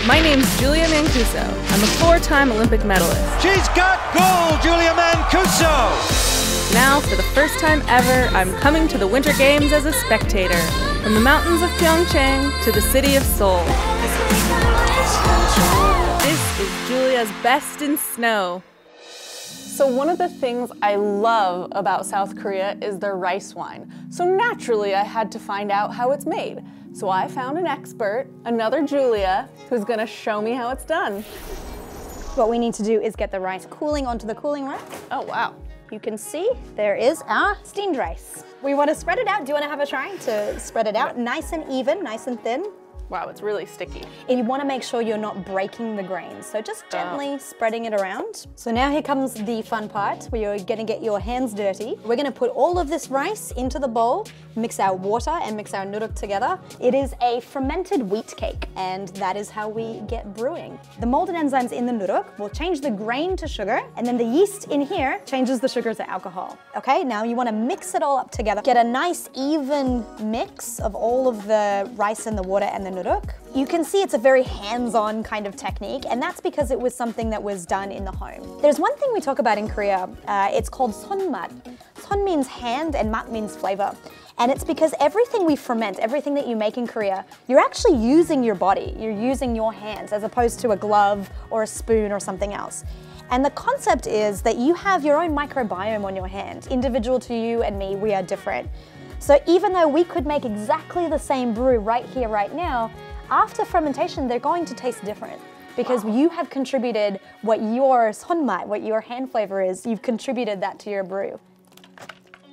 My name's Julia Mancuso. I'm a 4-time Olympic medalist. She's got gold, Julia Mancuso! Now, for the first time ever, I'm coming to the Winter Games as a spectator. From the mountains of Pyeongchang to the city of Seoul. This is Julia's best in snow. So one of the things I love about South Korea is their rice wine. So naturally, I had to find out how it's made. So I found an expert, another Julia, who's gonna show me how it's done. What we need to do is get the rice cooling onto the cooling rack. Oh, wow. You can see there is our steamed rice. We want to spread it out. Do you want to have a try to spread it out? Nice and even, nice and thin. Wow, it's really sticky. And you want to make sure you're not breaking the grains. So just gently spreading it around. So now here comes the fun part where you're going to get your hands dirty. We're going to put all of this rice into the bowl, mix our water and mix our noodle together. It is a fermented wheat cake, and that is how we get brewing. The molded enzymes in the noodle will change the grain to sugar, and then the yeast in here changes the sugar to alcohol. Okay, now you want to mix it all up together. Get a nice even mix of all of the rice and the water and the noodle. You can see it's a very hands-on kind of technique, and that's because it was something that was done in the home. There's one thing we talk about in Korea, it's called sonmat. Son means hand and mat means flavor. And it's because everything we ferment, everything that you make in Korea, you're actually using your body, you're using your hands as opposed to a glove or a spoon or something else. And the concept is that you have your own microbiome on your hand. Individual to you and me, we are different. So even though we could make exactly the same brew right here, right now, after fermentation, they're going to taste different because you have contributed what your sonmat, what your hand flavor is, you've contributed that to your brew.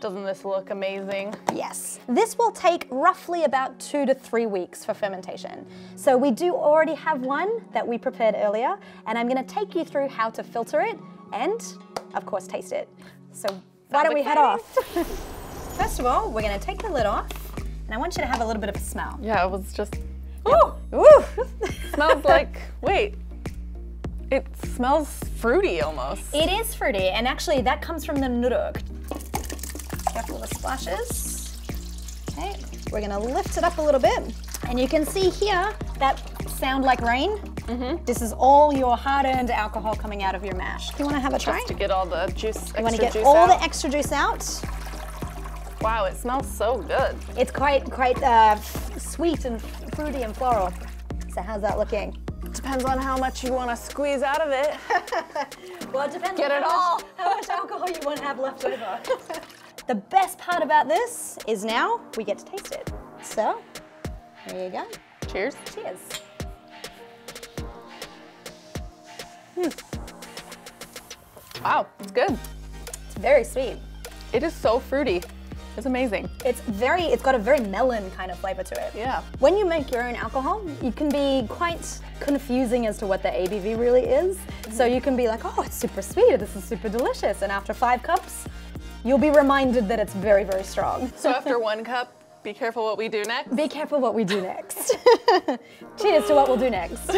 Doesn't this look amazing? Yes. This will take roughly about 2 to 3 weeks for fermentation. So we do already have one that we prepared earlier, and I'm gonna take you through how to filter it and, of course, taste it. So why don't we head off? First of all, we're gonna take the lid off, and I want you to have a little bit of a smell. Yeah, it was just, Ooh! Ooh! smells like, wait, it smells fruity almost. It is fruity, and actually that comes from the noodle. Careful with the splashes. Okay, we're gonna lift it up a little bit, and you can see here that sound like rain. This is all your hard-earned alcohol coming out of your mash. Do you wanna have a try? Just to get all the juice, You wanna get all the extra juice out. Wow, it smells so good. It's quite sweet and fruity and floral. So how's that looking? Depends on how much you want to squeeze out of it. Well, it depends Get on it all. how much alcohol you want to have left over. The best part about this is now we get to taste it. So, there you go. Cheers. Cheers. Wow, it's good. It's very sweet. It is so fruity. It's amazing. It's got a very melon kind of flavor to it. Yeah. When you make your own alcohol, you can be quite confusing as to what the ABV really is. So you can be like, oh, it's super sweet, this is super delicious. And after 5 cups, you'll be reminded that it's very, very strong. So after 1 cup, be careful what we do next. Be careful what we do next. Cheers to what we'll do next.